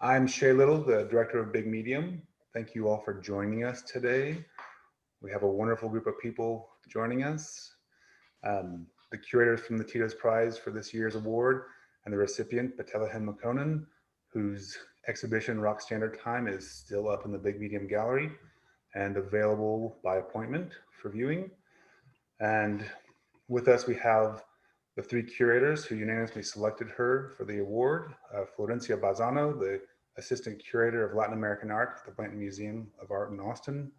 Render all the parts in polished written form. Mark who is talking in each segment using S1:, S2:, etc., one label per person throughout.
S1: I'm Shay Little, the director of Big Medium. Thank you all for joining us today. We have a wonderful group of people joining us. The curators from the Tito's Prize for this year's award and the recipient, Betelhem Makonnen, whose exhibition Rock Standard Time is still up in the Big Medium Gallery and available by appointment for viewing. And with us, we have the three curators who unanimously selected her for the award. Florencia Bazzano, the Assistant Curator of Latin American Art at the Blanton Museum of Art in Austin.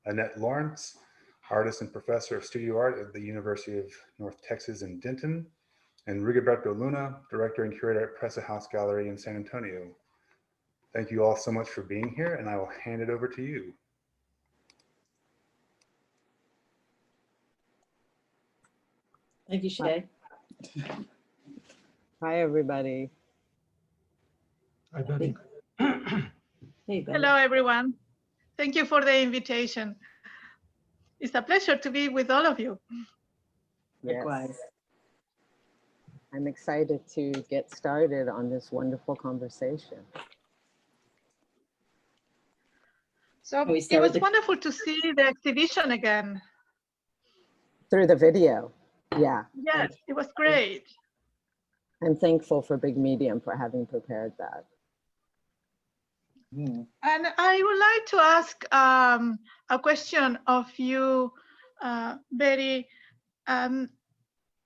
S1: Annette Lawrence, Artist and Professor of Studio Art at the University of North Texas in Denton. And Rigoberto Luna, Director and Curator at Presa House Gallery in San Antonio. Thank you all so much for being here, and I will hand it over to you.
S2: Thank you, Shay.
S3: Hi, everybody.
S4: Hi, Betty.
S2: Hey, Betty.
S5: Hello, everyone. Thank you for the invitation. It's a pleasure to be with all of you.
S2: Likewise.
S3: I'm excited to get started on this wonderful conversation.
S5: So it was wonderful to see the exhibition again.
S3: Through the video, yeah.
S5: Yes, it was great.
S3: I'm thankful for Big Medium for having prepared that.
S5: And I would like to ask a question of you, Betty.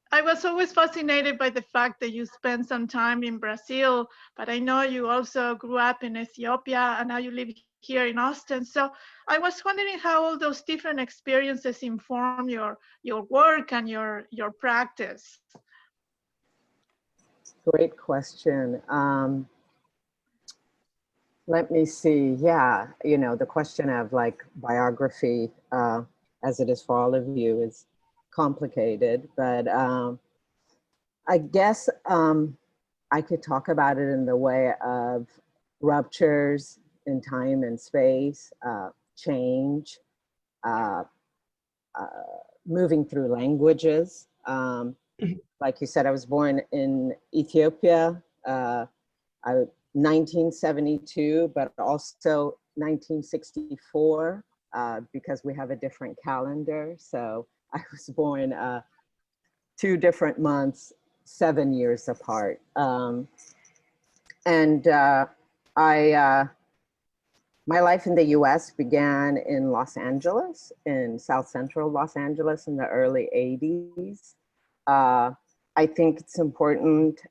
S5: I was always fascinated by the fact that you spent some time in Brazil, but I know you also grew up in Ethiopia and now you live here in Austin. So I was wondering how all those different experiences inform your work and your practice.
S3: Great question. Let me see. Yeah, you know, the question of like biography, as it is for all of you, is complicated, but I guess I could talk about it in the way of ruptures in time and space, change, moving through languages. Like you said, I was born in Ethiopia, 1972, but also 1964, because we have a different calendar. So I was born 2 different months, 7 years apart. My life in the US began in Los Angeles, in South Central Los Angeles in the early 80s. I think it's important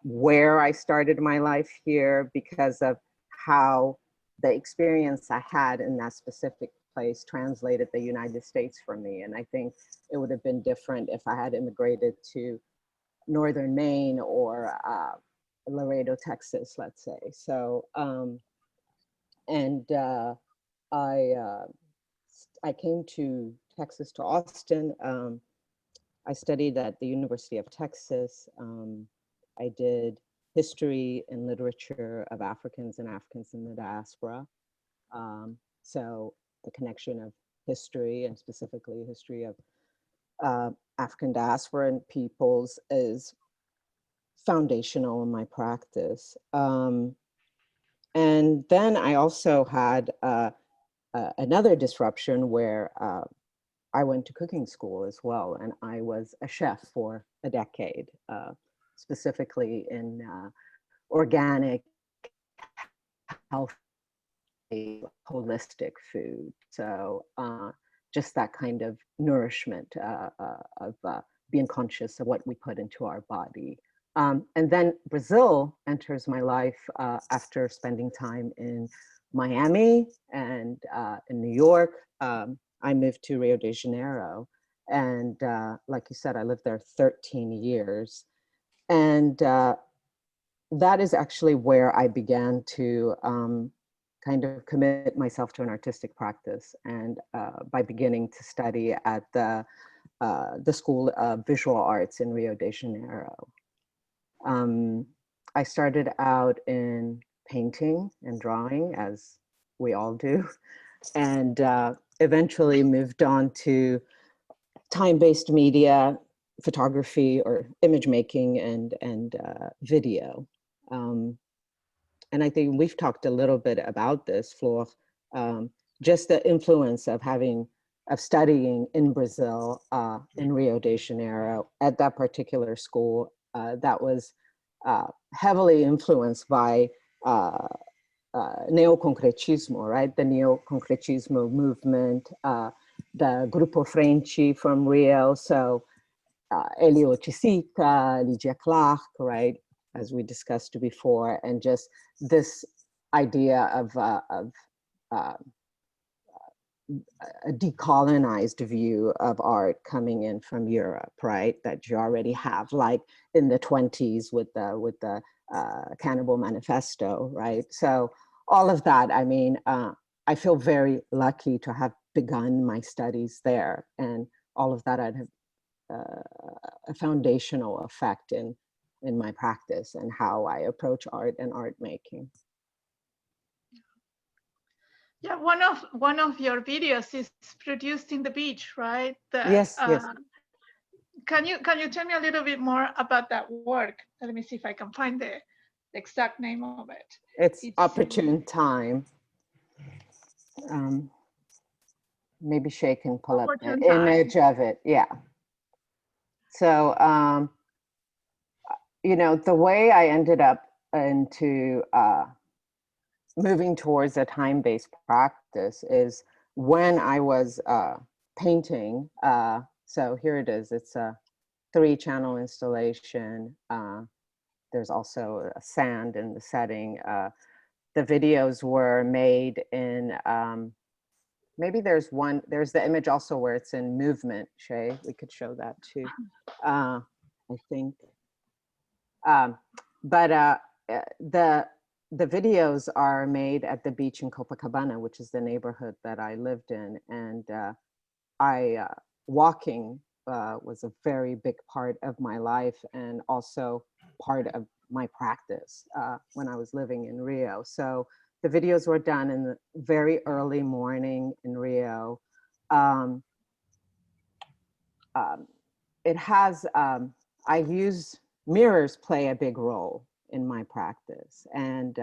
S3: where I started my life here because of how the experience I had in that specific place translated the United States for me. And I think it would have been different if I had immigrated to Northern Maine or Laredo, Texas, let's say. So, I came to Texas, to Austin. I studied at the University of Texas. I did history and literature of Africans and Africans in the diaspora. So the connection of history, and specifically history of African diaspora and peoples, is foundational in my practice. And then I also had another disruption where I went to cooking school as well, and I was a chef for a decade, specifically in organic, healthy, holistic food. So just that kind of nourishment of being conscious of what we put into our body. And then Brazil enters my life after spending time in Miami and in New York. I moved to Rio de Janeiro, and like you said, I lived there 13 years. And that is actually where I began to kind of commit myself to an artistic practice, and by beginning to study at the School of Visual Arts in Rio de Janeiro. I started out in painting and drawing, as we all do, and eventually moved on to time-based media, photography or image making, and video. and I think we've talked a little bit about this, Flor, just the influence of studying in Brazil, in Rio de Janeiro, at that particular school that was heavily influenced by neoconcretismo, right? The neoconcretismo movement, the Grupo Frente from Rio, so Elio Chisica, Lydia Clark, right? As we discussed before, and just this idea of a decolonized view of art coming in from Europe, right? That you already have, like in the 20s with the Cannibal Manifesto, right? So all of that, I mean, I feel very lucky to have begun my studies there, and all of that I'd have a foundational effect in my practice and how I approach art and art making.
S5: Yeah, one of your videos is produced in the beach, right?
S3: Yes, yes.
S5: Can you tell me a little bit more about that work? Let me see if I can find the exact name of it.
S3: It's Opportune Time. Maybe Shay can pull up the image of it. Yeah. So, you know, the way I ended up into moving towards a time-based practice is when I was painting. So here it is. It's a 3-channel installation. There's also a sand in the setting. The videos were made in, maybe there's the image also where it's in movement, Shay. We could show that too, I think. But the videos are made at the beach in Copacabana, which is the neighborhood that I lived in. And walking was a very big part of my life and also part of my practice when I was living in Rio. So the videos were done in the very early morning in Rio. It has, I use, mirrors play a big role in my practice. And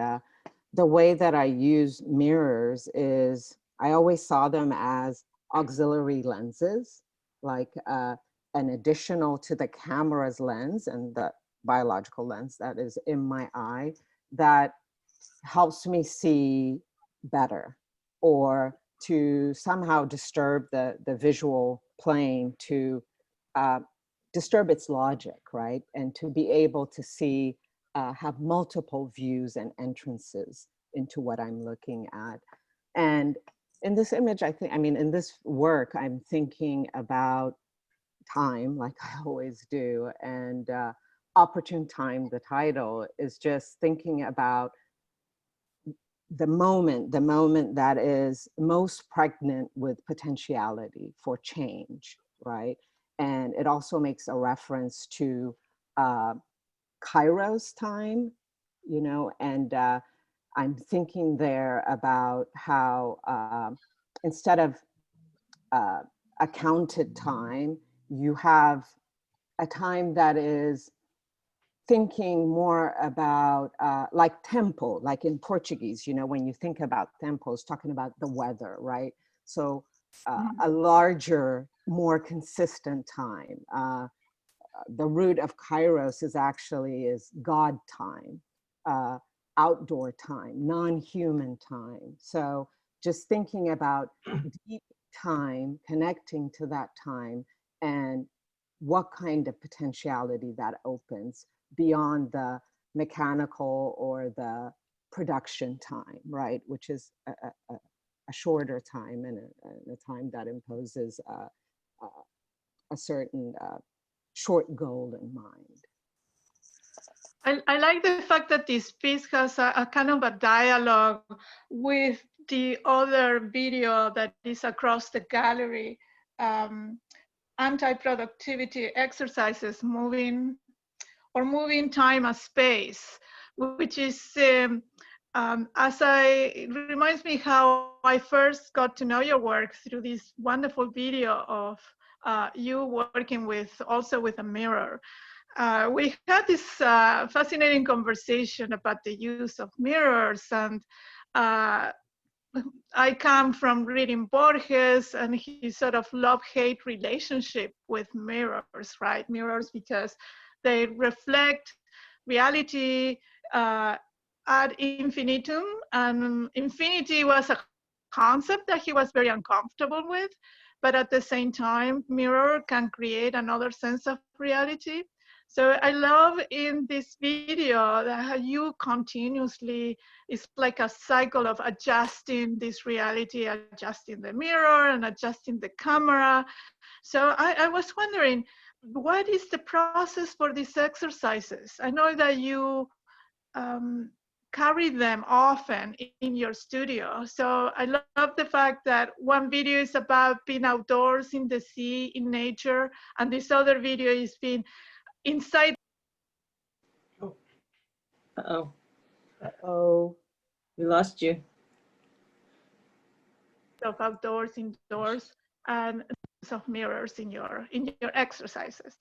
S3: the way that I use mirrors is I always saw them as auxiliary lenses, like an additional to the camera's lens and the biological lens that is in my eye that helps me see better, or to somehow disturb the visual plane, to disturb its logic, right? And to be able to see, have multiple views and entrances into what I'm looking at. And in this image, in this work, I'm thinking about time, like I always do. And Opportune Time, the title, is just thinking about the moment that is most pregnant with potentiality for change, right? And it also makes a reference to Kairos time, you know, and I'm thinking there about how instead of a counted time, you have a time that is thinking more about like tempo, like in Portuguese, you know, when you think about tempo, it's talking about the weather, right? So a larger, more consistent time. The root of Kairos is God time, outdoor time, non-human time. So just thinking about deep time, connecting to that time, and what kind of potentiality that opens beyond the mechanical or the production time, right? Which is a shorter time and a time that imposes a certain short goal in mind.
S5: I like the fact that this piece has a kind of a dialogue with the other video that is across the gallery, anti-productivity exercises, moving time as space, which is, it reminds me how I first got to know your work through this wonderful video of you working also with a mirror. we had this fascinating conversation about the use of mirrors, and I come from reading Borges and his sort of love-hate relationship with mirrors, right? Mirrors because they reflect reality ad infinitum, and infinity was a concept that he was very uncomfortable with, but at the same time, mirror can create another sense of reality. So I love in this video that you continuously, it's like a cycle of adjusting this reality, adjusting the mirror and adjusting the camera. So I was wondering, what is the process for these exercises? I know that you carry them often in your studio. So I love the fact that one video is about being outdoors in the sea, in nature, and this other video is being inside.
S2: Uh-oh.
S3: Oh,
S2: We lost you.
S5: Of outdoors, indoors, and of mirrors in your exercises.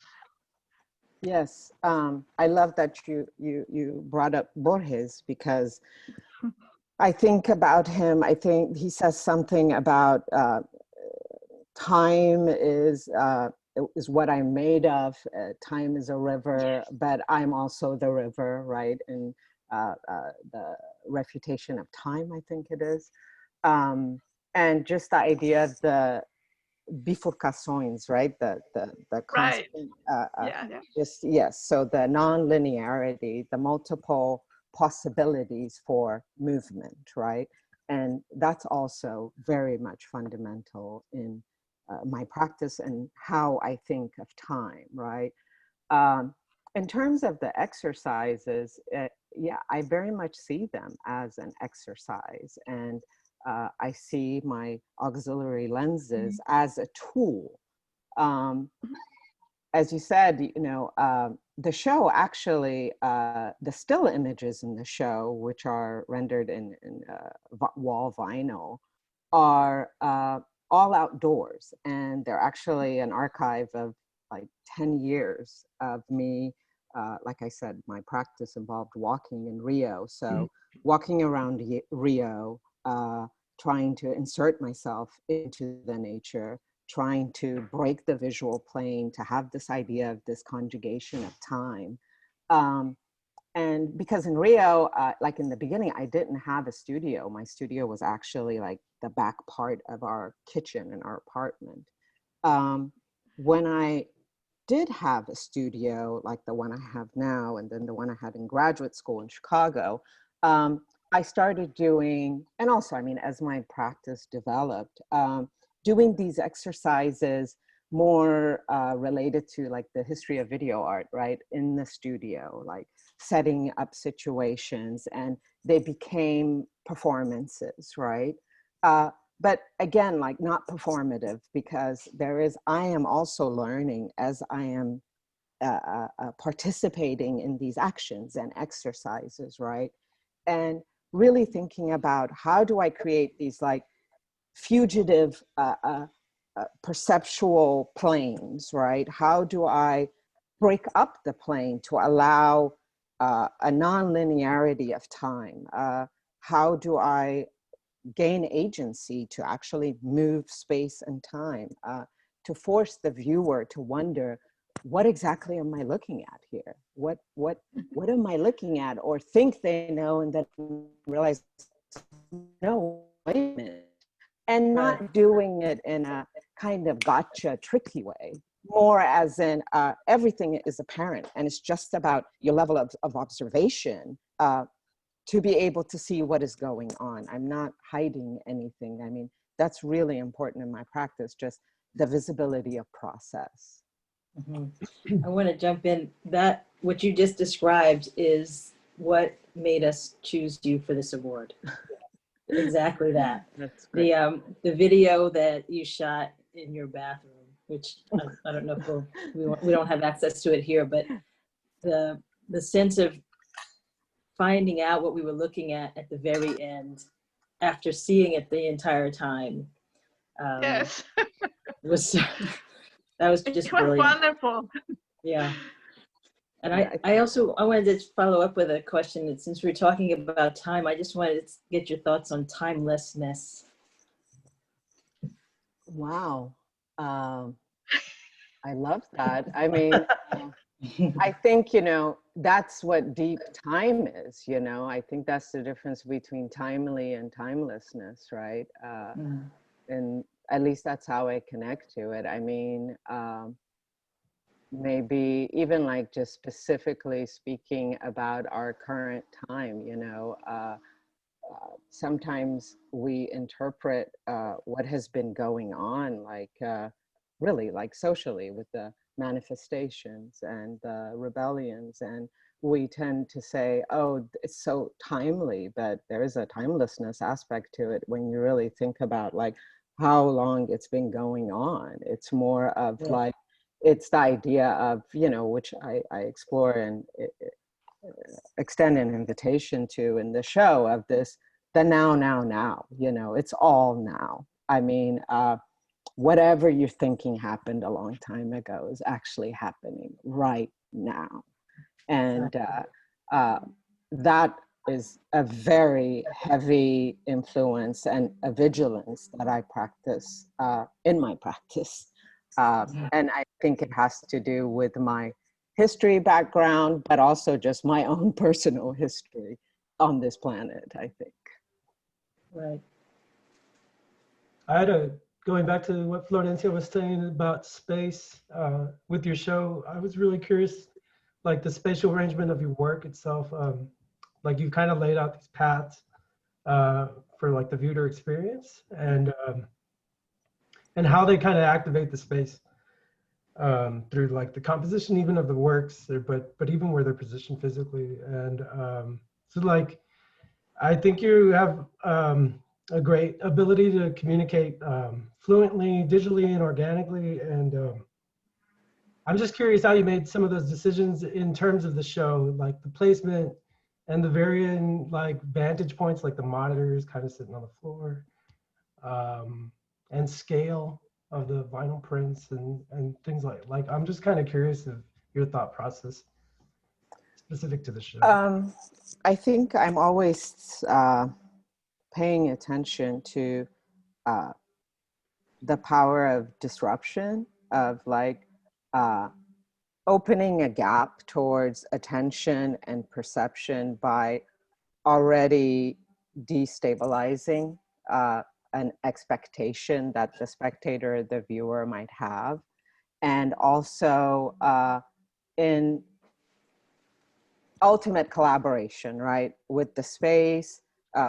S3: yes. I love that you brought up Borges, because I think about him. I think he says something about time is what I'm made of. Time is a river, but I'm also the river, right? And the refutation of time, I think it is. And just the idea of the bifurcações, right? The
S5: Right.
S3: constant,
S5: Yeah.
S3: yes. So the non-linearity, the multiple possibilities for movement, right? And that's also very much fundamental in my practice and how I think of time, right? In terms of the exercises, yeah, I very much see them as an exercise, and I see my auxiliary lenses as a tool. As you said, you know, the show actually, the still images in the show, which are rendered in wall vinyl, are all outdoors, and they're actually an archive of like 10 years of me. Like I said, my practice involved walking in Rio. So walking around Rio, trying to insert myself into the nature, trying to break the visual plane, to have this idea of this conjugation of time. And because in Rio, like in the beginning, I didn't have a studio. My studio was actually like the back part of our kitchen in our apartment. When I did have a studio like the one I have now, and then the one I had in graduate school in Chicago, I started doing, and also, I mean, as my practice developed, doing these exercises more related to like the history of video art, right? In the studio, like setting up situations, and they became performances, right? But again, like not performative, because I am also learning as I am participating in these actions and exercises, right? And really thinking about how do I create these like fugitive perceptual planes, right? How do I break up the plane to allow a non-linearity of time? How do I gain agency to actually move space and time, to force the viewer to wonder, what exactly am I looking at here? What am I looking at, or think they know and then realize, no, wait a minute. And not doing it in a kind of gotcha, tricky way, more as in everything is apparent, and it's just about your level of observation to be able to see what is going on. I'm not hiding anything. I mean, that's really important in my practice, just the visibility of process.
S2: I want to jump in. That what you just described is what made us choose you for this award. Exactly that.
S3: That's great.
S2: The video that you shot in your bathroom, which I don't know if we don't have access to it here, but the sense of finding out what we were looking at the very end, after seeing it the entire time,
S5: Yes.
S2: that was just
S5: It was
S2: brilliant.
S5: wonderful.
S2: Yeah. And
S3: Yeah,
S2: I wanted to follow up with a question that since we're talking about time, I just wanted to get your thoughts on timelessness.
S3: Wow. I love that. I mean, I think, that's what deep time is, I think that's the difference between timely and timelessness, right? And at least that's how I connect to it. I mean, maybe even like just specifically speaking about our current time, sometimes we interpret what has been going on, like really like socially with the manifestations and the rebellions. And we tend to say, oh, it's so timely, but there is a timelessness aspect to it when you really think about like how long it's been going on. It's more of like, it's the idea of, which I explore and extend an invitation to in the show of this, the now, it's all now. I mean, whatever you're thinking happened a long time ago is actually happening right now. And that is a very heavy influence and a vigilance that I practice in my practice. And I think it has to do with my history background, but also just my own personal history on this planet, I think.
S2: Right.
S4: I had going back to what Florencia was saying about space with your show, I was really curious, like the spatial arrangement of your work itself. Like you kind of laid out these paths for like the viewer experience and how they kind of activate the space through like the composition even of the works, but even where they're positioned physically. And so like, I think you have a great ability to communicate fluently, digitally, and organically. And I'm just curious how you made some of those decisions in terms of the show, like the placement and the varying like vantage points, like the monitors kind of sitting on the floor, and scale of the vinyl prints and things like I'm just kind of curious of your thought process specific to the show.
S3: I think I'm always paying attention to the power of disruption, of like opening a gap towards attention and perception by already destabilizing an expectation that the spectator, the viewer might have. And also in ultimate collaboration, right, with the space,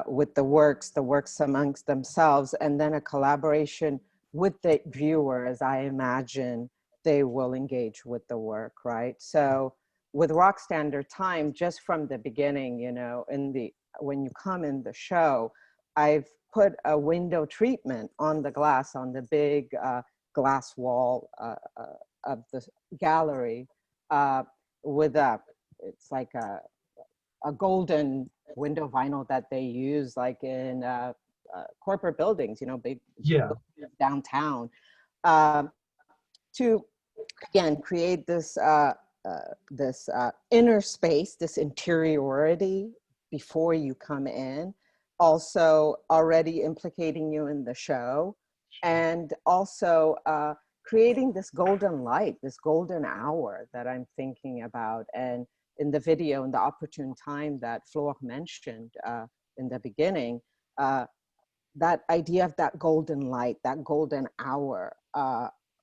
S3: with the works amongst themselves, and then a collaboration with the viewer as I imagine they will engage with the work, right? So with Rock Standard Time, just from the beginning, when you come in the show, I've put a window treatment on the glass, on the big glass wall of the gallery with it's like a golden window vinyl that they use like in corporate buildings, big downtown, to again create this this inner space, this interiority before you come in, also already implicating you in the show, and also creating this golden light, this golden hour that I'm thinking about. And in the video, in the opportune time that Flor mentioned in the beginning, that idea of that golden light, that golden hour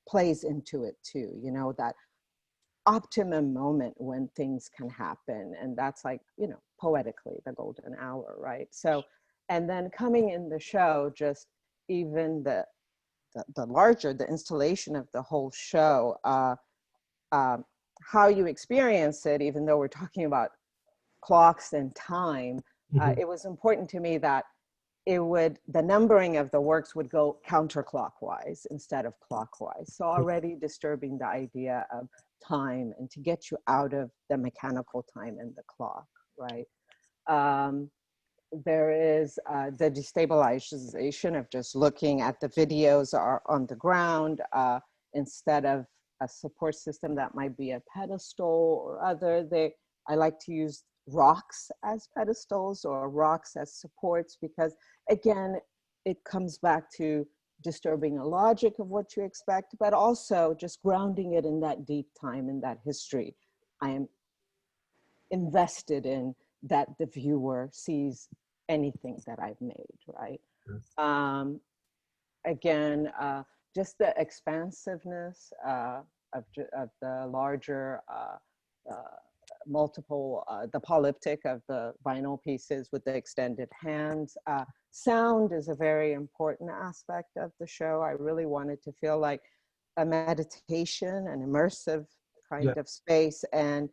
S3: plays into it too, that optimum moment when things can happen. And that's like, poetically the golden hour, right? So, and then coming in the show, just even the larger, the installation of the whole show, how you experience it, even though we're talking about clocks and time, it was important to me that the numbering of the works would go counterclockwise instead of clockwise. So already disturbing the idea of time and to get you out of the mechanical time and the clock, right? There is the destabilization of just looking at the videos are on the ground instead of a support system that might be a pedestal or other. I like to use rocks as pedestals or rocks as supports, because again, it comes back to disturbing a logic of what you expect, but also just grounding it in that deep time, in that history. I am invested in that the viewer sees anything that I've made, right?
S4: Yes.
S3: Again, just the expansiveness of the larger multiple, the polyptych of the vinyl pieces with the extended hands. Sound is a very important aspect of the show. I really wanted to feel like a meditation, an immersive kind of space. And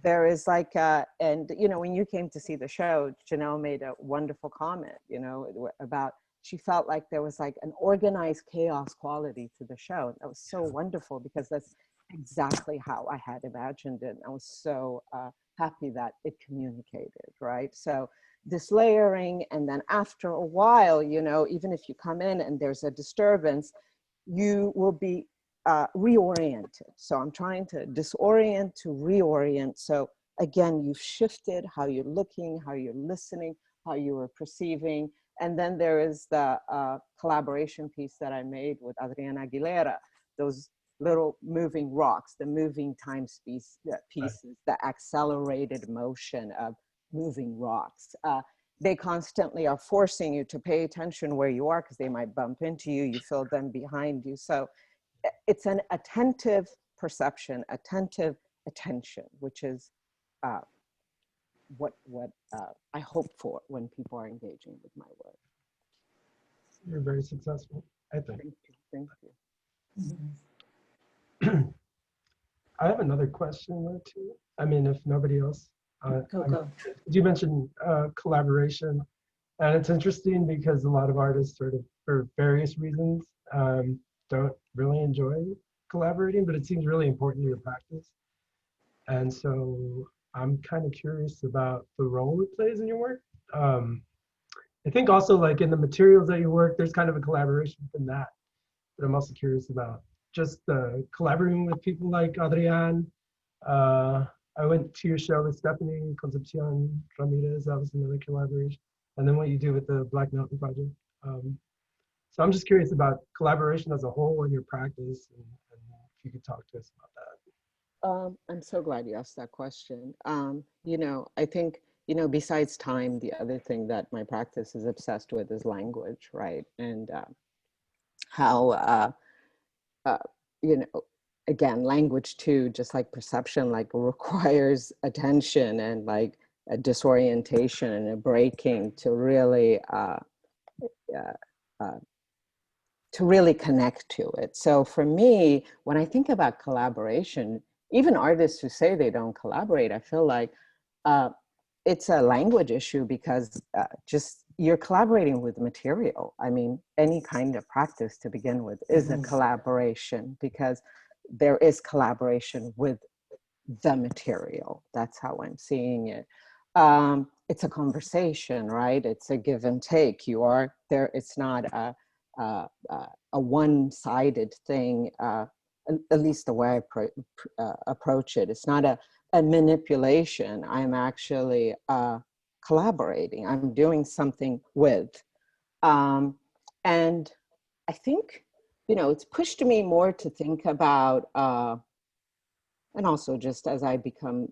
S3: there is like, and you know, when you came to see the show, Janelle made a wonderful comment, you know, about she felt like there was like an organized chaos quality to the show. And that was so wonderful, because that's exactly how I had imagined it. And I was so happy that it communicated, right? So this layering, and then after a while, you know, even if you come in and there's a disturbance, you will be reoriented. So I'm trying to disorient to reorient. So again, you've shifted how you're looking, how you're listening, how you are perceiving. And then there is the collaboration piece that I made with Adriana Aguilera, those little moving rocks, the moving time pieces, the accelerated motion of moving rocks. They constantly are forcing you to pay attention where you are, because they might bump into you, you feel them behind you. So it's an attentive perception, attentive attention, which is what I hope for when people are engaging with my work.
S4: You're very successful, I think.
S3: Thank you. Thank you.
S4: I have another question or two. I mean, if nobody else.
S2: Go.
S4: You mentioned collaboration, and it's interesting because a lot of artists sort of, for various reasons, don't really enjoy collaborating, but it seems really important to your practice. And so I'm kind of curious about the role it plays in your work. I think also, like, in the materials that you work, there's kind of a collaboration in that. But I'm also curious about just collaborating with people like Adrian. I went to your show with Stephanie Concepcion Ramirez. That was another collaboration. And then what you do with the Black Mountain Project. So I'm just curious about collaboration as a whole in your practice, and if you could talk to us about that.
S3: I'm so glad you asked that question. You know, I think, you know, besides time, the other thing that my practice is obsessed with is language, right? And how, you know, again, language too, just like perception, like requires attention and like a disorientation and a breaking to really connect to it. So for me, when I think about collaboration, even artists who say they don't collaborate, I feel like it's a language issue, because just you're collaborating with material. I mean, any kind of practice to begin with is a collaboration, because there is collaboration with the material. That's how I'm seeing it. It's a conversation, right? It's a give and take. You are there. It's not a one-sided thing, at least the way I approach it. It's not a manipulation. I'm actually collaborating. I'm doing something with. And I think, you know, it's pushed me more to think about, and also just as I become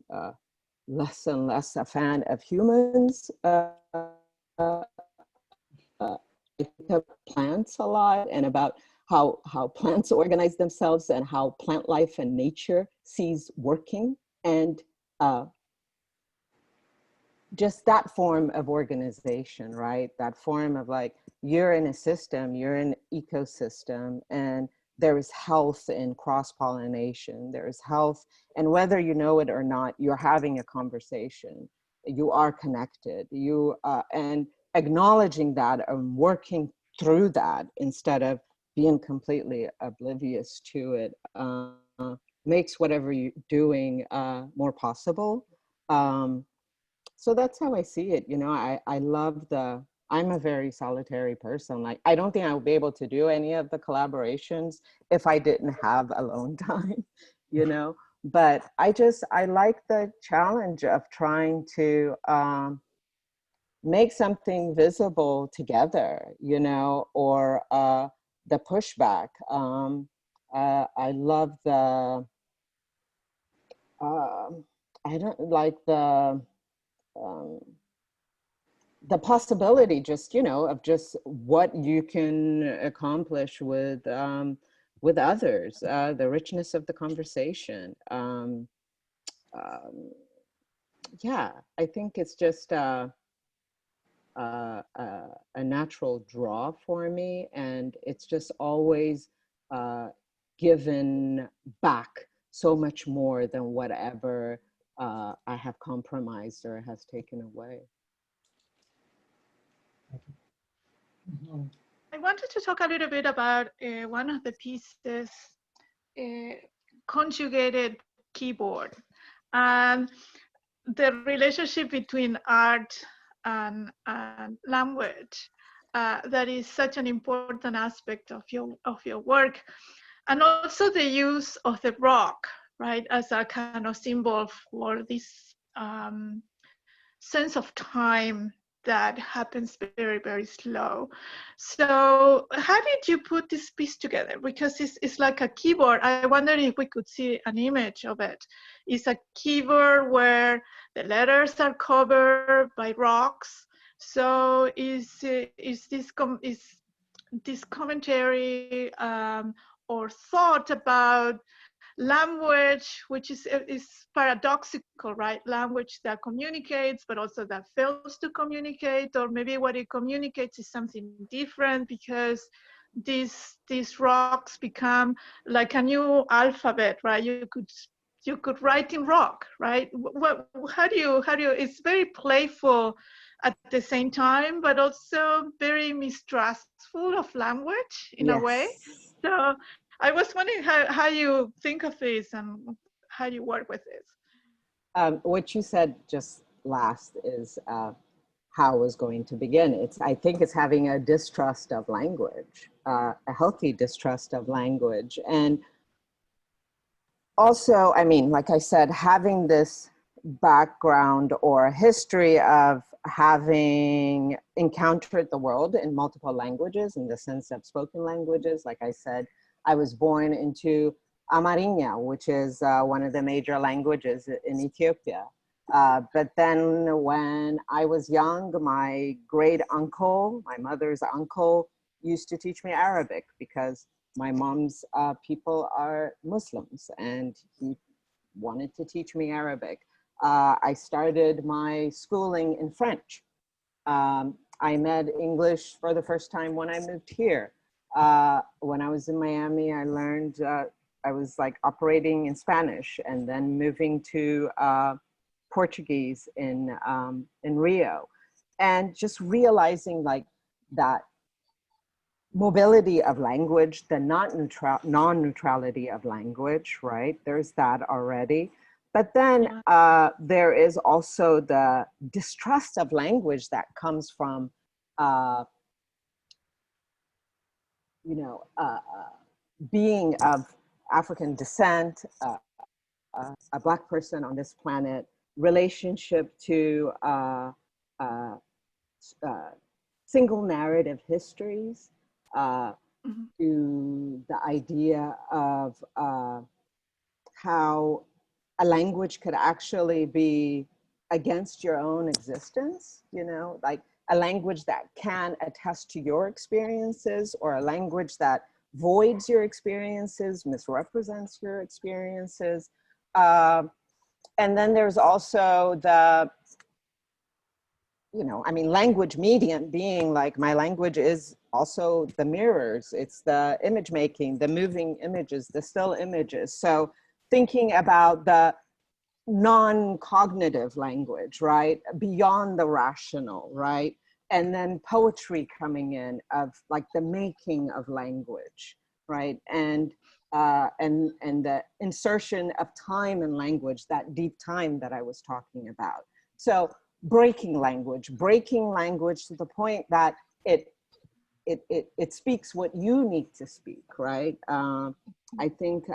S3: less and less a fan of humans, plants a lot, and about how plants organize themselves and how plant life and nature sees working, and just that form of organization, right? That form of like, you're in a system, you're in an ecosystem, and there is health in cross-pollination, there is health, and whether you know it or not, you're having a conversation, you are connected, you and acknowledging that and working through that instead of being completely oblivious to it makes whatever you're doing more possible. So that's how I see it. You know, I love the I'm a very solitary person. Like, I don't think I would be able to do any of the collaborations if I didn't have alone time, you know? But I like the challenge of trying to make something visible together, you know, or the pushback. I love the, I don't like the possibility, just, you know, of just what you can accomplish with others, the richness of the conversation. Yeah, I think it's just a natural draw for me, and it's just always given back so much more than whatever I have compromised or has taken away.
S5: I wanted to talk a little bit about one of the pieces, conjugated keyboard, and the relationship between art and language. That is such an important aspect of your work, and also the use of the rock, right, as a kind of symbol for this sense of time that happens very, very slow. So how did you put this piece together? Because it's like a keyboard. I wonder if we could see an image of it. It's a keyboard where the letters are covered by rocks. So is this commentary or thought about language, which is paradoxical, right? Language that communicates, but also that fails to communicate, or maybe what it communicates is something different because these rocks become like a new alphabet, right? You could write in rock, right? How do you? It's very playful at the same time, but also very mistrustful of language in a way. So I was wondering how you think of this and how you work with this.
S3: What you said just last is how I was going to begin. I think it's having a distrust of language, a healthy distrust of language. And also, I mean, like I said, having this background or history of having encountered the world in multiple languages, in the sense of spoken languages. Like I said, I was born into Amharic, which is one of the major languages in Ethiopia. But then when I was young, my great uncle, my mother's uncle, used to teach me Arabic because my mom's people are Muslims, and he wanted to teach me Arabic. I started my schooling in French. I met English for the first time when I moved here. When I was in Miami, I learned, I was like operating in Spanish, and then moving to Portuguese in Rio, and just realizing like that mobility of language, the non-neutrality of language, right? There's that already. But then there is also the distrust of language that comes from, you know, being of African descent, a Black person on this planet, relationship to single narrative histories, to the idea of how a language could actually be against your own existence, you know, like a language that can attest to your experiences, or a language that voids your experiences, misrepresents your experiences. And then there's also the, you know, I mean, language medium being like, my language is also the mirrors, it's the image making, the moving images, the still images. So thinking about the non-cognitive language, right? Beyond the rational, right? And then poetry coming in of like the making of language, right? And the insertion of time in language, that deep time that I was talking about. So breaking language to the point that it speaks what you need to speak, right? I think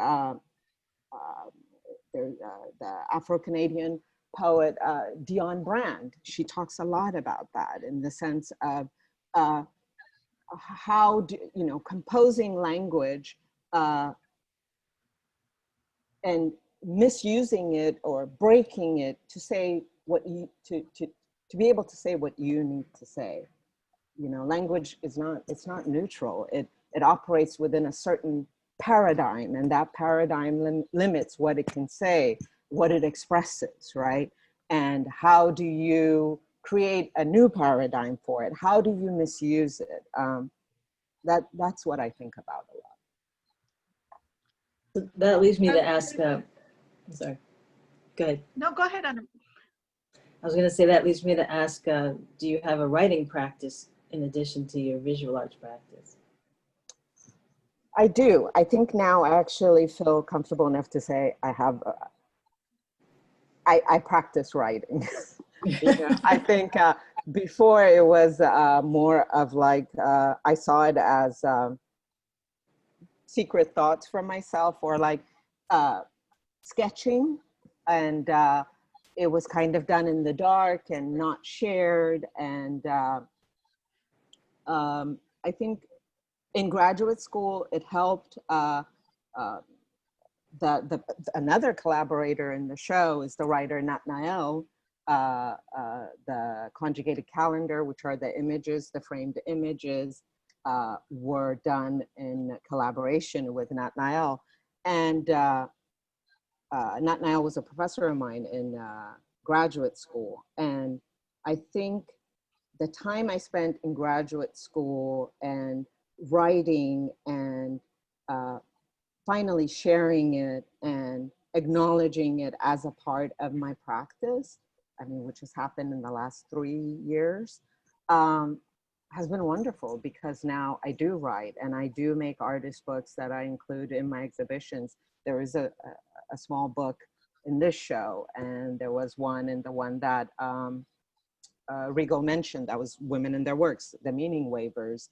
S3: there's the Afro-Canadian poet Dionne Brand, she talks a lot about that in the sense of how do, composing language and misusing it or breaking it to say what you, to be able to say what you need to say. Language is not, it's not neutral. It operates within a certain paradigm, and that paradigm limits what it can say, what it expresses, right? And how do you create a new paradigm for it? How do you misuse it? That's what I think about a lot.
S2: That leads me to ask, sorry, go ahead.
S5: No, go ahead, Anna.
S2: I was going to say that leads me to ask, do you have a writing practice in addition to your visual arts practice?
S3: I do. I think now I actually feel comfortable enough to say I have, I practice writing. I think before it was more of like, I saw it as secret thoughts from myself, or like sketching, and it was kind of done in the dark and not shared. And I think in graduate school, it helped. Another collaborator in the show is the writer Nat Nael. The conjugated calendar, which are the images, the framed images, were done in collaboration with Nat Nael. And Nat Nael was a professor of mine in graduate school. And I think the time I spent in graduate school and writing and finally sharing it and acknowledging it as a part of my practice, which has happened in the last 3 years, has been wonderful, because now I do write and I do make artist books that I include in my exhibitions. There is a small book in this show, and there was one in the one that Rigo mentioned, that was Women and Their Works, the Meaning Waivers.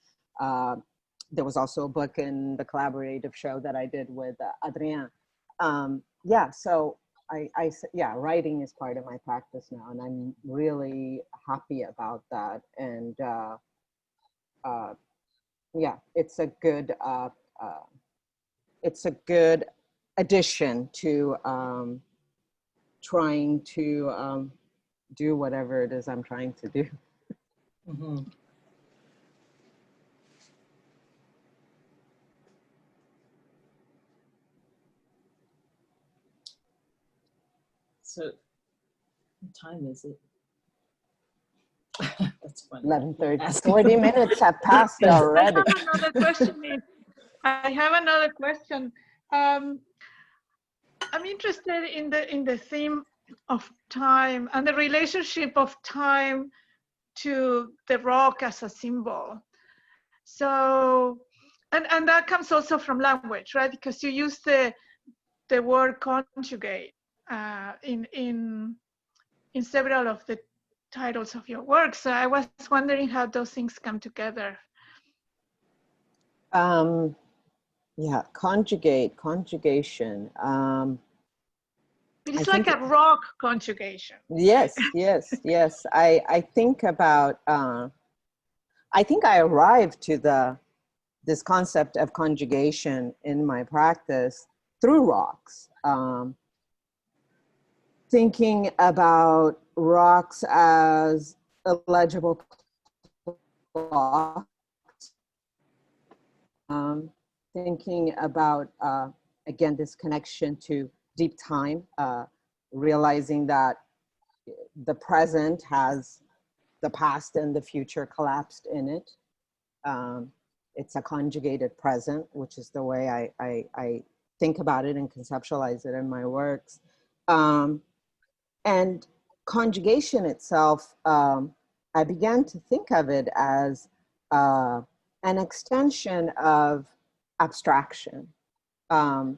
S3: There was also a book in the collaborative show that I did with Adrien. Yeah, so yeah, writing is part of my practice now, and I'm really happy about that. And yeah, it's a good addition to trying to do whatever it is I'm trying to do.
S2: Mm-hmm. So, what time is it? That's funny.
S3: 11:30. 40 minutes have passed already.
S5: I have another question. I'm interested in the theme of time and the relationship of time to the rock as a symbol. So, and that comes also from language, right? Because you use the word conjugate in several of the titles of your work. So I was wondering how those things come together.
S3: Yeah, conjugation.
S5: It's like a rock conjugation.
S3: Yes, yes, yes. I think about, I think I arrived to this concept of conjugation in my practice through rocks. Thinking about rocks as illegible clocks. Thinking about, again, this connection to deep time, realizing that the present has the past and the future collapsed in it. It's a conjugated present, which is the way I think about it and conceptualize it in my works. And conjugation itself, I began to think of it as an extension of abstraction. You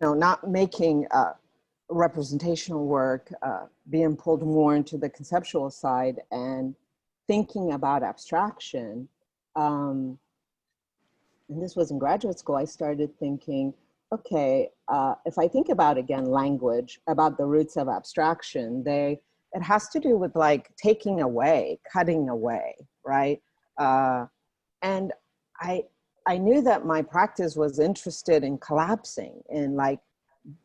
S3: know, not making representational work, being pulled more into the conceptual side and thinking about abstraction. And this was in graduate school, I started thinking, okay, if I think about, again, language, about the roots of abstraction, it has to do with like taking away, cutting away, right? And I knew that my practice was interested in collapsing, in like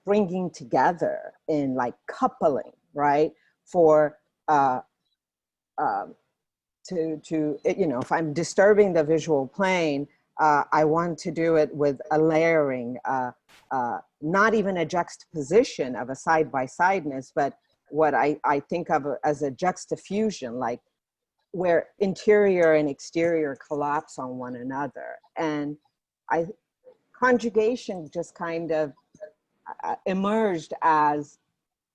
S3: bringing together, in like coupling, right? For, if I'm disturbing the visual plane, I want to do it with a layering, not even a juxtaposition of a side-by-sideness, but what I think of as a juxtafusion, like where interior and exterior collapse on one another. And conjugation just kind of emerged as,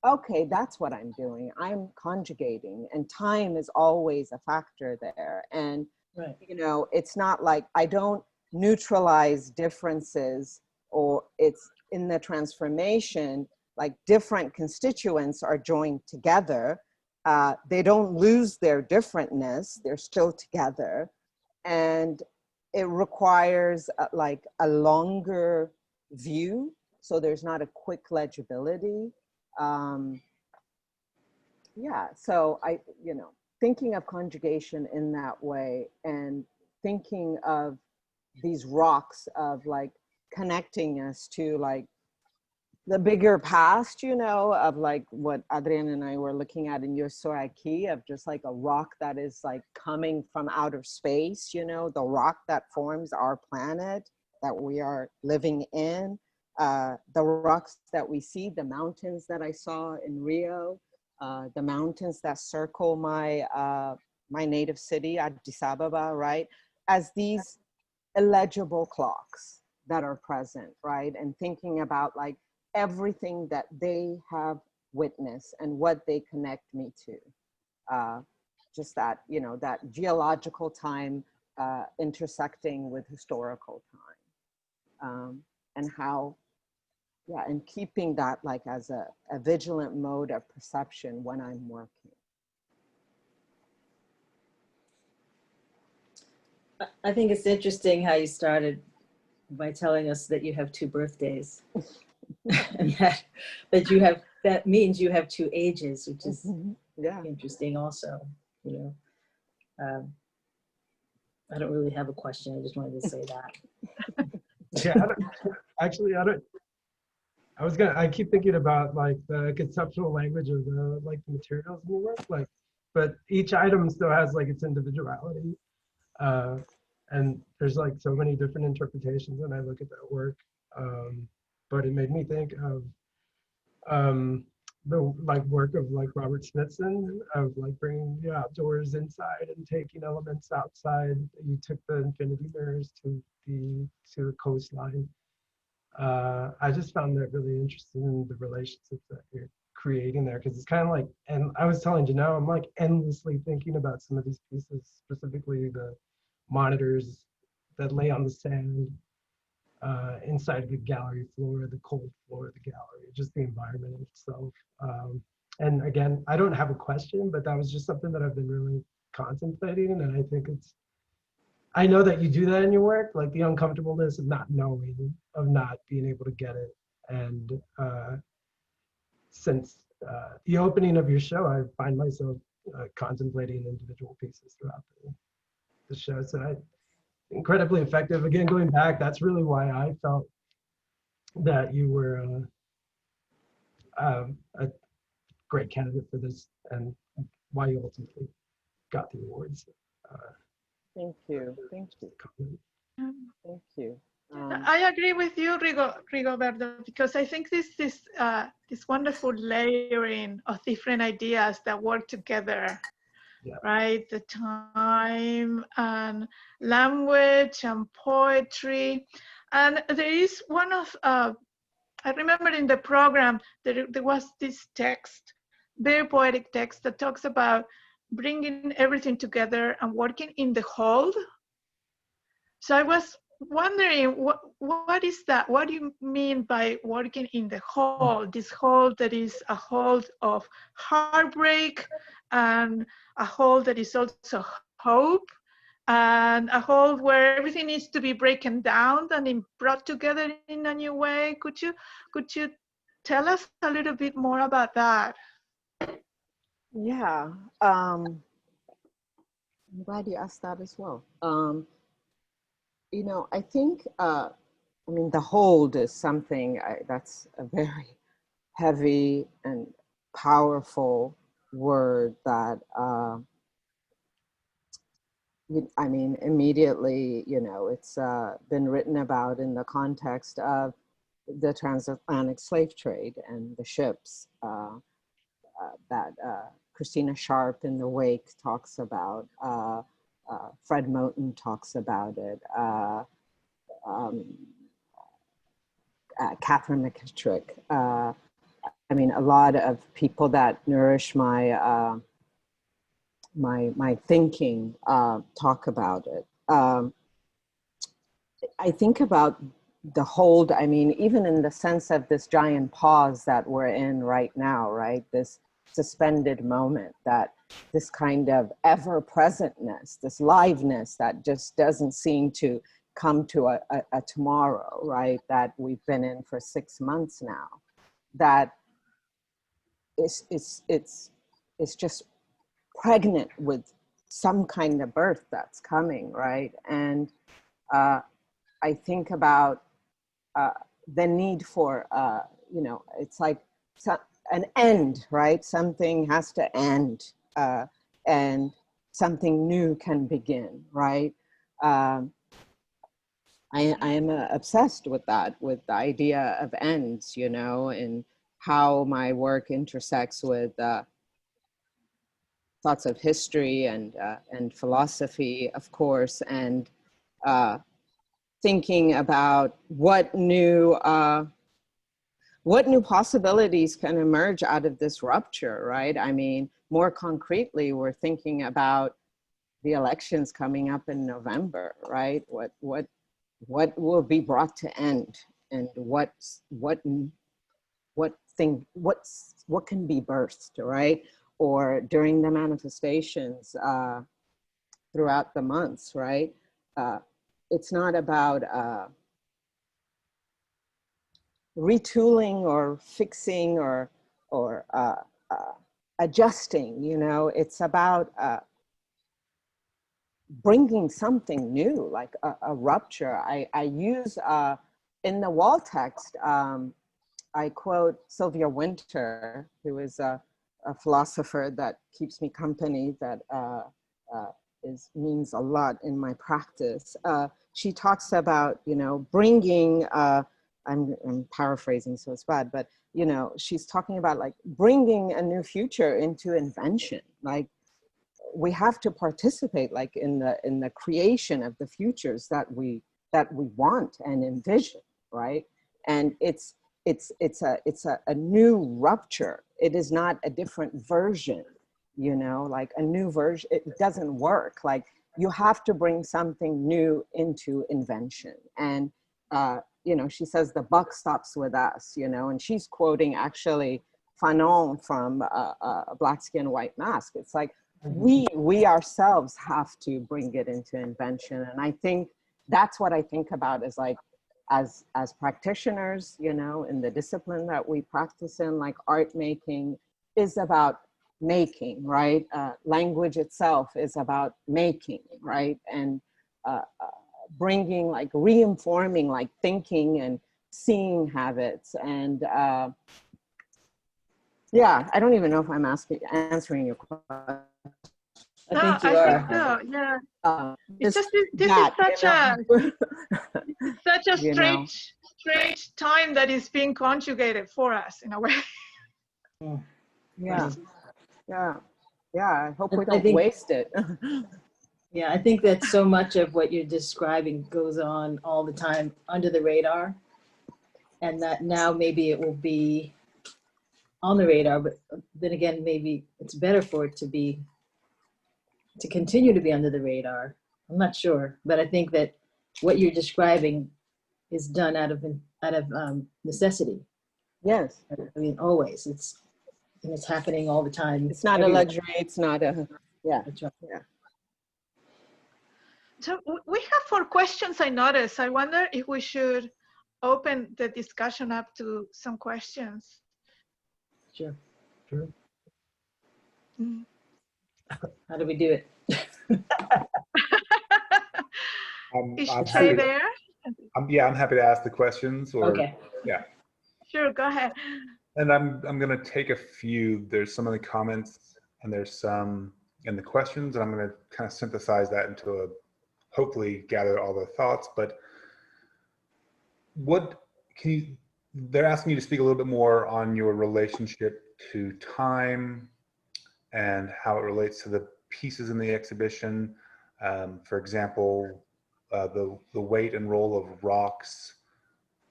S3: okay, that's what I'm doing. I'm conjugating, and time is always a factor there. And,
S2: Right.
S3: you know, it's not like I don't neutralize differences, or it's in the transformation, like different constituents are joined together. They don't lose their differentness, they're still together. And it requires like a longer view, so there's not a quick legibility. Yeah, so thinking of conjugation in that way, and thinking of these rocks of like connecting us to like the bigger past, you know, of like what Adrian and I were looking at in Yosoaki, of just like a rock that is like coming from outer space, you know, the rock that forms our planet that we are living in, the rocks that we see, the mountains that I saw in Rio, the mountains that circle my, my native city, Addis Ababa, right? As these illegible clocks that are present, right? And thinking about like everything that they have witnessed and what they connect me to. Just that, you know, that geological time intersecting with historical time. And how, yeah, and keeping that like as a vigilant mode of perception when I'm working.
S2: I think it's interesting how you started by telling us that you have 2 birthdays. And that you have, that means you have 2 ages, which is
S3: yeah,
S2: interesting also, you know. I don't really have a question, I just wanted to say that.
S4: Yeah, I keep thinking about like the conceptual language of the like the materials in the work, like, but each item still has like its individuality. And there's like so many different interpretations when I look at that work. But it made me think of the like work of like Robert Smithson, of like bringing the outdoors inside and taking elements outside. You took the infinity mirrors to the coastline. I just found that really interesting in the relationships that you're creating there, because it's kind of like, and I was telling Janelle, I'm like endlessly thinking about some of these pieces, specifically the monitors that lay on the sand inside the gallery floor, the cold floor of the gallery, just the environment itself. And again, I don't have a question, but that was just something that I've been really contemplating, and I think I know that you do that in your work, like the uncomfortableness of not knowing, of not being able to get it. And since the opening of your show, I find myself contemplating individual pieces throughout the show. So incredibly effective. Again, going back, that's really why I felt that you were a great candidate for this, and why you ultimately got the awards.
S3: Thank you. Thank you. Thank you.
S5: I agree with you, Rigoberto, because I think this wonderful layering of different ideas that work together,
S4: Yeah.
S5: right? The time and language and poetry. And there is one of, I remember in the program, there was this text, very poetic text that talks about bringing everything together and working in the hold. So I was wondering what is that? What do you mean by working in the hold? This hold that is a hold of heartbreak, and a hold that is also hope, and a hold where everything needs to be broken down and then brought together in a new way. Could you tell us a little bit more about that?
S3: Yeah, I'm glad you asked that as well. You know, I think, I mean, the hold is something that's a very heavy and powerful word that, I mean, immediately, you know, it's been written about in the context of the transatlantic slave trade and the ships that Christina Sharp in The Wake talks about. Fred Moten talks about it. Catherine McKittrick. I mean, a lot of people that nourish my my thinking talk about it. I think about the hold, I mean, even in the sense of this giant pause that we're in right now, right? This suspended moment, that this kind of ever-presentness, this liveness that just doesn't seem to come to a tomorrow, right? That we've been in for 6 months now. That it's just pregnant with some kind of birth that's coming, right? And I think about the need for, you know, it's like an end, right? Something has to end and something new can begin, right? I am obsessed with that, with the idea of ends, you know, and how my work intersects with thoughts of history and philosophy, of course, and thinking about what new possibilities can emerge out of this rupture, right? I mean, more concretely, we're thinking about the elections coming up in November, right? What will be brought to end, and what can be birthed, right? Or during the manifestations throughout the months, right? It's not about retooling or fixing or adjusting, you know. It's about bringing something new, like a rupture. I use, in the wall text, I quote Sylvia Wynter, who is a philosopher that keeps me company, that means a lot in my practice. She talks about, you know, bringing, I'm paraphrasing, so it's bad, but, you know, she's talking about like bringing a new future into invention. Like, we have to participate, like, in the creation of the futures that we want and envision, right? And it's a new rupture. It is not a different version, you know, like a new version. It doesn't work. Like, you have to bring something new into invention. And you know, she says the buck stops with us, you know, and she's quoting actually Fanon from a Black Skin, White Mask. It's like, we ourselves have to bring it into invention. And I think that's what I think about, is like, as practitioners, you know, in the discipline that we practice in, like art making is about making, right? Language itself is about making, right? And bringing, like, reinforming, like, thinking and seeing habits. And yeah, I don't even know if I'm answering your question.
S2: I think you are.
S5: So, yeah. It's just this
S3: that,
S5: is such a
S3: you know,
S5: strange time that is being conjugated for us in a way.
S3: Yeah, yeah, yeah. I hope we
S2: I
S3: don't
S2: think-
S3: waste it.
S2: Yeah, I think that so much of what you're describing goes on all the time under the radar, and that now maybe it will be on the radar, but then again, maybe it's better for it to continue to be under the radar. I'm not sure, but I think that what you're describing is done out of necessity.
S3: Yes.
S2: I mean, always. It's happening all the time.
S3: It's not
S2: everywhere.
S3: a luxury. It's not a, yeah.
S2: That's right.
S3: Yeah.
S5: So we have 4 questions, I noticed. I wonder if we should open the discussion up to some questions.
S2: Sure.
S4: Sure.
S5: Mm.
S2: How do we do it?
S5: Is
S1: I'm
S5: Shay
S1: happy,
S5: there?
S1: I'm happy to ask the questions. Or
S2: Okay.
S1: yeah,
S5: Sure, go ahead.
S1: and I'm going to take a few. There's some of the comments, and there's some in the questions, and I'm going to kind of synthesize that into a, hopefully gather all the thoughts. But what can you? They're asking you to speak a little bit more on your relationship to time and how it relates to the pieces in the exhibition. For example, the weight and role of rocks,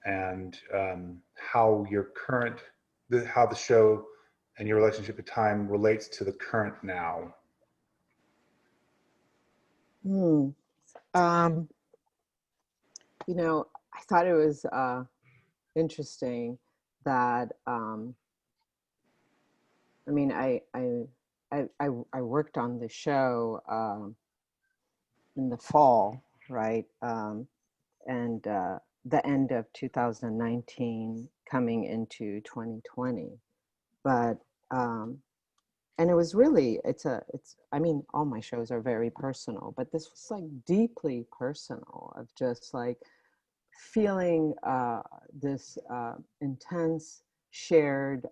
S1: and how your current, how the show and your relationship to time relates to the current now.
S3: You know, I thought it was interesting that I mean, I worked on the show in the fall, right? And the end of 2019 coming into 2020. But, and it was really, I mean, all my shows are very personal, but this was like deeply personal, of just like feeling this intense shared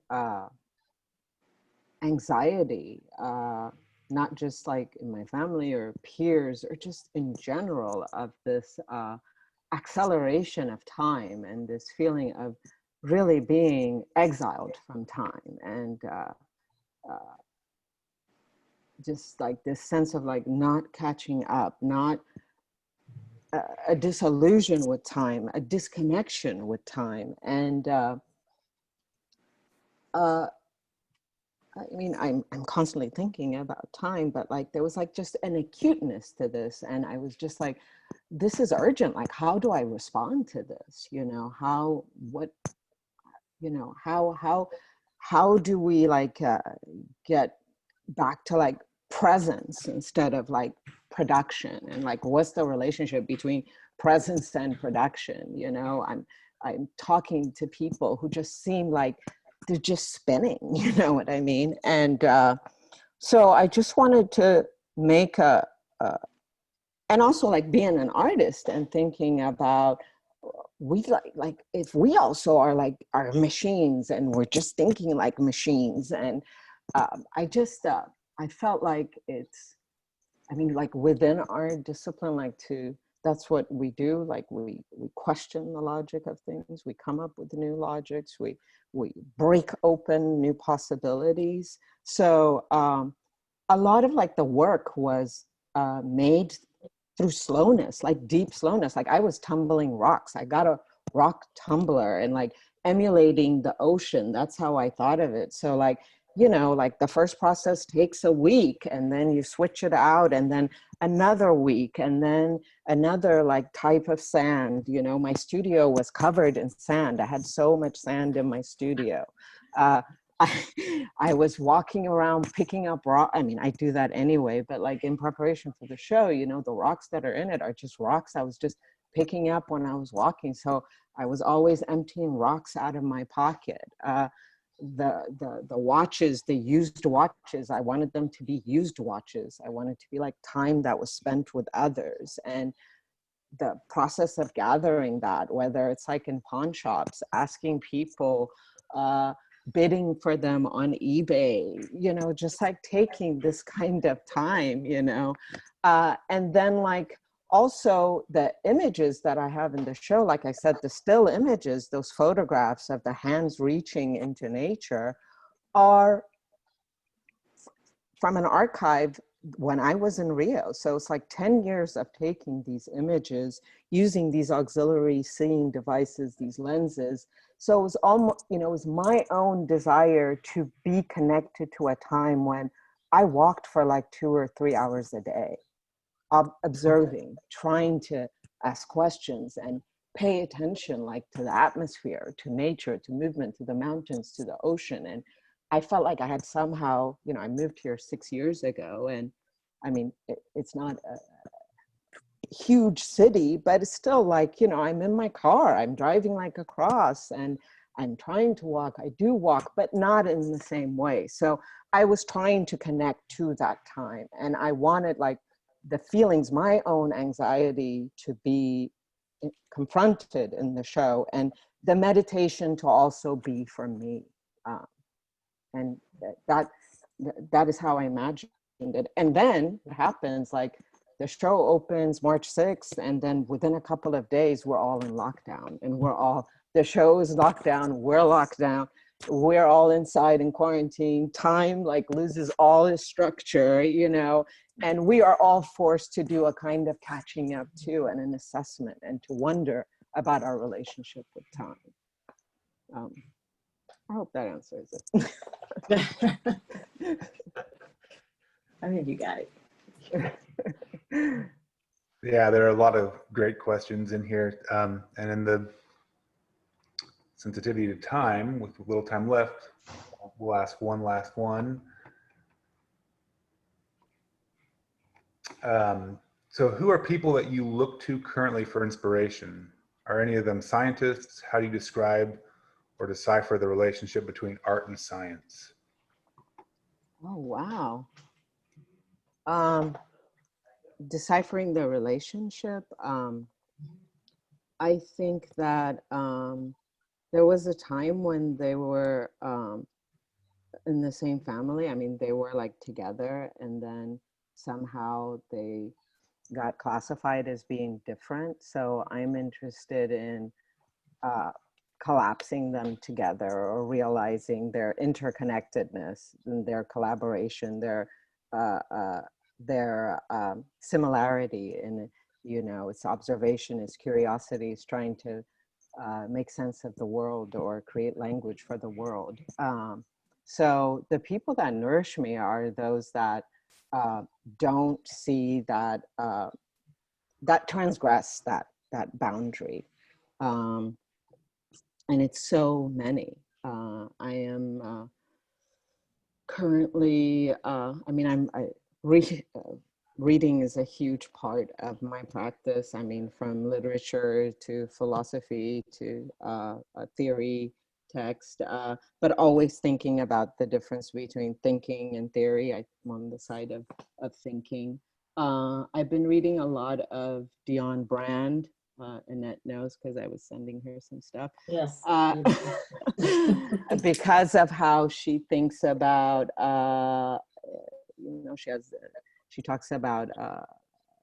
S3: anxiety, not just like in my family or peers, or just in general, of this acceleration of time, and this feeling of really being exiled from time, and just like this sense of like not catching up, not a disillusion with time, a disconnection with time. And I mean, I'm constantly thinking about time, but like there was like just an acuteness to this, and I was just like, this is urgent. Like, how do I respond to this? You know, how do we like get back to like presence instead of like production? And like, what's the relationship between presence and production? You know, I'm talking to people who just seem like they're just spinning, you know what I mean? And so I just wanted to make and also like being an artist and thinking about, we like if we also are like our machines, and we're just thinking like machines. And I just I felt like it's, I mean, like within our discipline, like that's what we do. Like we question the logic of things. We come up with new logics. We break open new possibilities. So a lot of like the work was made through slowness, like deep slowness. Like I was tumbling rocks. I got a rock tumbler and like emulating the ocean. That's how I thought of it. So like, you know, like the first process takes a week, and then you switch it out, and then another week, and then another like type of sand. You know, my studio was covered in sand. I had so much sand in my studio. I was walking around picking up rock. I mean, I do that anyway, but like in preparation for the show, you know, the rocks that are in it are just rocks I was just picking up when I was walking. So I was always emptying rocks out of my pocket. The watches, the used watches, I wanted them to be used watches. I wanted to be like time that was spent with others. And the process of gathering that, whether it's like in pawn shops, asking people, bidding for them on eBay, you know, just like taking this kind of time, you know. And then like also the images that I have in the show, like I said, the still images, those photographs of the hands reaching into nature, are from an archive when I was in Rio. So it's like 10 years of taking these images, using these auxiliary seeing devices, these lenses. So it was almost, you know, it was my own desire to be connected to a time when I walked for like 2 or 3 hours a day, observing, trying to ask questions and pay attention, like to the atmosphere, to nature, to movement, to the mountains, to the ocean. And I felt like I had somehow, you know, I moved here 6 years ago, and I mean, it's not a huge city, but it's still like, you know, I'm in my car, I'm driving like across, and I'm trying to walk. I do walk, but not in the same way. So I was trying to connect to that time, and I wanted like the feelings, my own anxiety, to be confronted in the show, and the meditation to also be for me. And that is how I imagined it. And then it happens, like the show opens March 6th, and then within a couple of days, we're all in lockdown, and the show is locked down, we're locked down, we're all inside in quarantine. Time like loses all its structure, you know, and we are all forced to do a kind of catching up too, and an assessment, and to wonder about our relationship with time. I hope that answers it.
S2: I think you got it.
S1: Yeah, there are a lot of great questions in here. And in the sensitivity to time, with a little time left, we'll ask one last one. So who are people that you look to currently for inspiration? Are any of them scientists? How do you describe or decipher the relationship between art and science?
S3: Oh, wow. Deciphering the relationship. I think that there was a time when they were in the same family. I mean, they were like together, and then somehow they got classified as being different. So I'm interested in collapsing them together, or realizing their interconnectedness and their collaboration, their similarity in, you know, its observation, its curiosity, is trying to make sense of the world or create language for the world. So the people that nourish me are those that don't see that, that transgress that boundary. And it's so many. I am currently, I mean, reading is a huge part of my practice. I mean, from literature to philosophy to theory, text, but always thinking about the difference between thinking and theory. I'm on the side of thinking. I've been reading a lot of Dionne Brand. Annette knows because I was sending her some stuff.
S2: Yes.
S3: Because of how she thinks about, you know, she talks about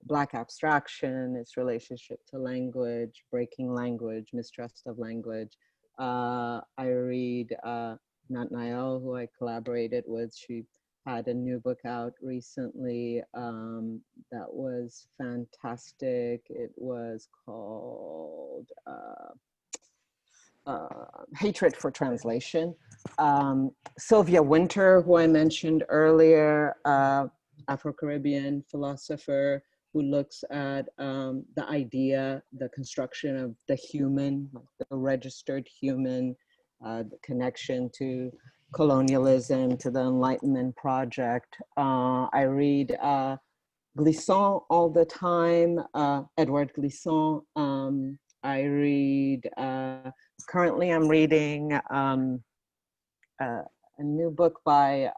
S3: Black abstraction, its relationship to language, breaking language, mistrust of language. I read Nat Nael, who I collaborated with. She had a new book out recently that was fantastic. It was called Hatred for Translation. Sylvia Wynter, who I mentioned earlier, Afro-Caribbean philosopher who looks at the idea, the construction of the human, the registered human, the connection to colonialism, to the Enlightenment project. I read Glissant all the time, Edward Glissant. I read, currently I'm reading a new book by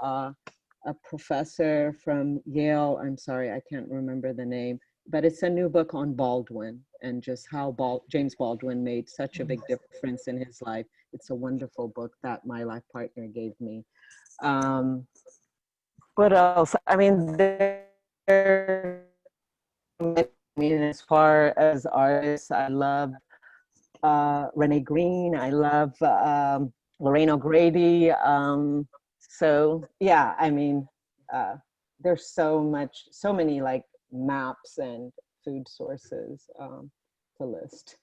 S3: a professor from Yale. I'm sorry, I can't remember the name, but it's a new book on Baldwin and just how James Baldwin made such a big difference in his life. It's a wonderful book that my life partner gave me. What else? I mean, as far as artists, I love Renee Green. I love Lorraine O'Grady. So yeah, I mean, there's so many like maps and food sources to list.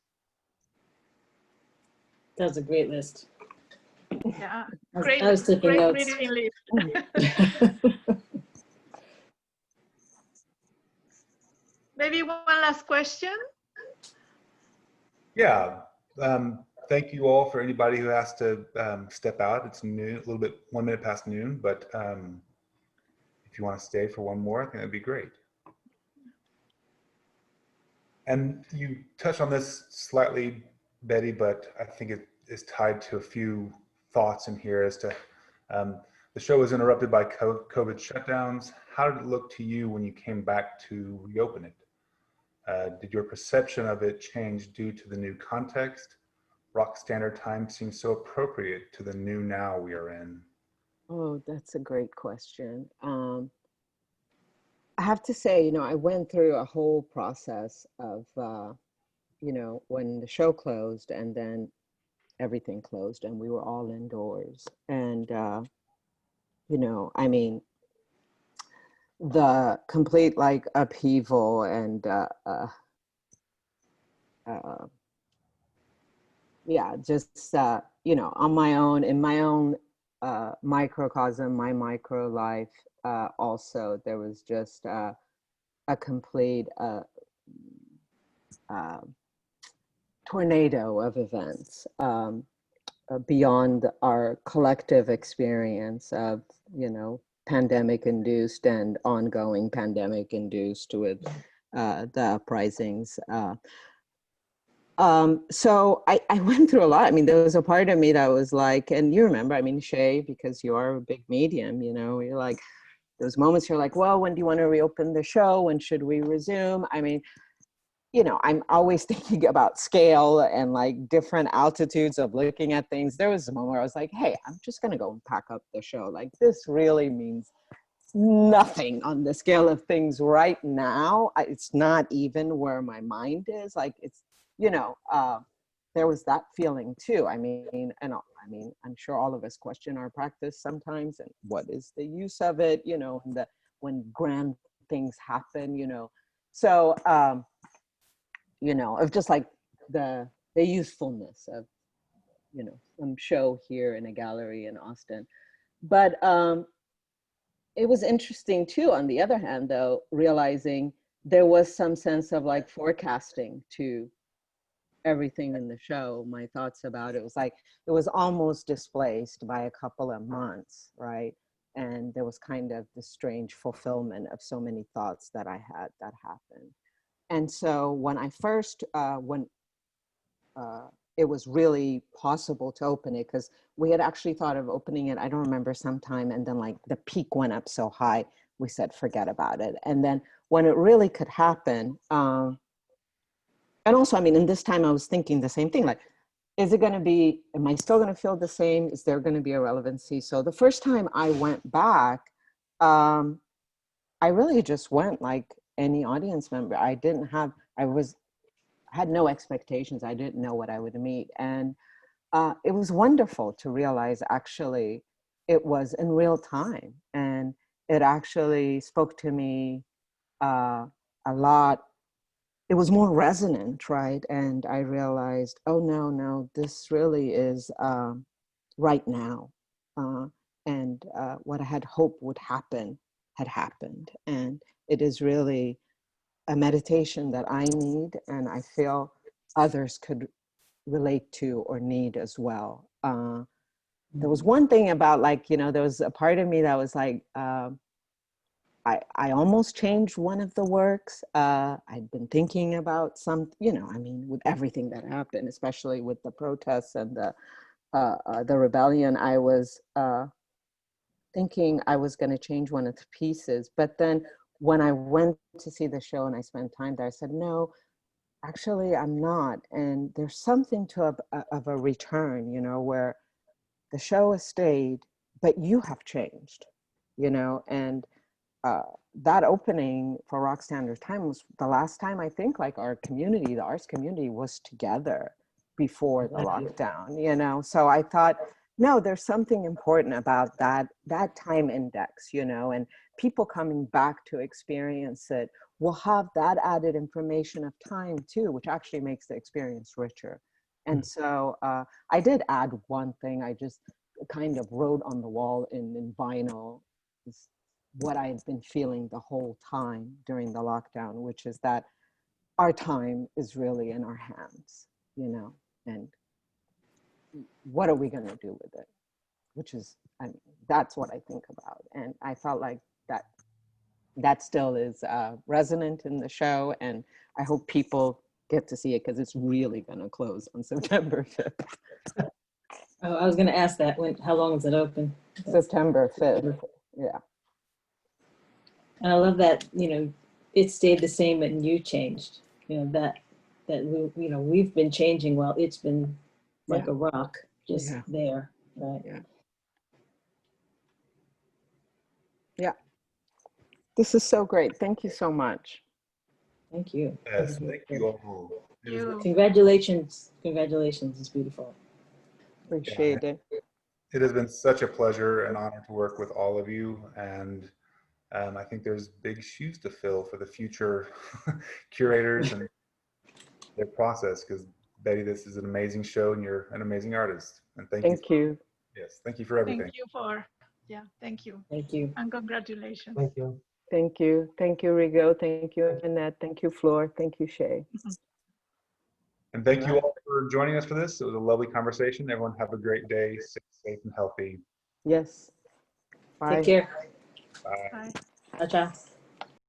S2: That's a great list.
S5: Yeah,
S2: I was taking
S5: great
S2: notes.
S5: reading list. Maybe one last question.
S1: Yeah. Thank you all for anybody who has to step out. It's noon, a little bit 1 minute past noon, but if you want to stay for one more, I think that'd be great. And you touched on this slightly, Betty, but I think it is tied to a few thoughts in here as to the show was interrupted by COVID shutdowns. How did it look to you when you came back to reopen it? Did your perception of it change due to the new context? Rock Standard Time seems so appropriate to the new now we are in.
S3: Oh, that's a great question. I have to say, you know, I went through a whole process of, you know, when the show closed and then everything closed and we were all indoors. And, you know, I mean, the complete like upheaval and, yeah, just, you know, on my own, in my own microcosm, my micro life, also, there was just a complete tornado of events beyond our collective experience of, you know, pandemic induced and ongoing pandemic induced with the uprisings. So I went through a lot. I mean, there was a part of me that was like, and you remember, I mean, Shay, because you are a big medium, you know, you're like, those moments you're like, well, when do you want to reopen the show? When should we resume? I mean, you know, I'm always thinking about scale and like different altitudes of looking at things. There was a moment where I was like, hey, I'm just going to go and pack up the show. Like, this really means nothing on the scale of things right now. It's not even where my mind is. Like, it's, you know, there was that feeling too. I mean, and I mean, I'm sure all of us question our practice sometimes and what is the use of it, you know, and when grand things happen, you know. So, you know, of just like the usefulness of, you know, some show here in a gallery in Austin. But it was interesting too, on the other hand, though, realizing there was some sense of like forecasting to everything in the show. My thoughts about it was like, it was almost displaced by a couple of months, right? And there was kind of this strange fulfillment of so many thoughts that I had that happened. And so when I first, it was really possible to open it, because we had actually thought of opening it, I don't remember, sometime, and then like the peak went up so high, we said, forget about it. And then when it really could happen, and also, I mean, in this time I was thinking the same thing, like, is it gonna be, am I still gonna feel the same? Is there gonna be a relevancy? So the first time I went back, I really just went like any audience member. I didn't have, I had no expectations. I didn't know what I would meet. And it was wonderful to realize actually it was in real time. And it actually spoke to me a lot. It was more resonant, right? And I realized, oh no, this really is right now. And what I had hoped would happen had happened. And it is really a meditation that I need, and I feel others could relate to or need as well. There was one thing about, like, you know, there was a part of me that was like, I almost changed one of the works. I'd been thinking about some, you know, I mean, with everything that happened, especially with the protests and the rebellion, I was thinking I was going to change one of the pieces. But then when I went to see the show and I spent time there, I said, no, actually, I'm not. And there's something to of a return, you know, where the show has stayed, but you have changed, you know. And that opening for Rock Standard Time was the last time I think like our community, the arts community, was together before the lockdown, you know. So I thought, no, there's something important about that time index, you know, and people coming back to experience it will have that added information of time too, which actually makes the experience richer. And so I did add one thing. I just kind of wrote on the wall in vinyl what I had been feeling the whole time during the lockdown, which is that our time is really in our hands. and what are we going to do with it? Which is, I mean, that's what I think about. And I felt like that still is resonant in the show. And I hope people get to see it because it's really going to close on September 5th.
S2: Oh, I was going to ask that. How long is it open?
S3: September 5th. Yeah.
S2: And I love that, it stayed the same and you changed, that we've been changing while it's been like a rock just there, right?
S3: Yeah. Yeah. This is so great. Thank you so much.
S2: Thank you.
S1: Yes, thank you all.
S2: Congratulations. Congratulations. It's beautiful.
S3: Appreciate it.
S1: It has been such a pleasure and honor to work with all of you. And I think there's big shoes to fill for the future curators and their process, because Betty, this is an amazing show and you're an amazing artist. And thank you. Yes, thank you for everything.
S5: Thank you for, thank you.
S2: Thank you.
S5: And congratulations.
S4: Thank you.
S3: Thank you. Thank you, Rigo. Thank you, Annette. Thank you, Flor. Thank you, Shay.
S1: And thank you all for joining us for this. It was a lovely conversation. Everyone have a great day. Stay safe and healthy.
S3: Yes. Bye.
S2: Take care.
S1: Bye.
S5: Bye.
S2: Ciao.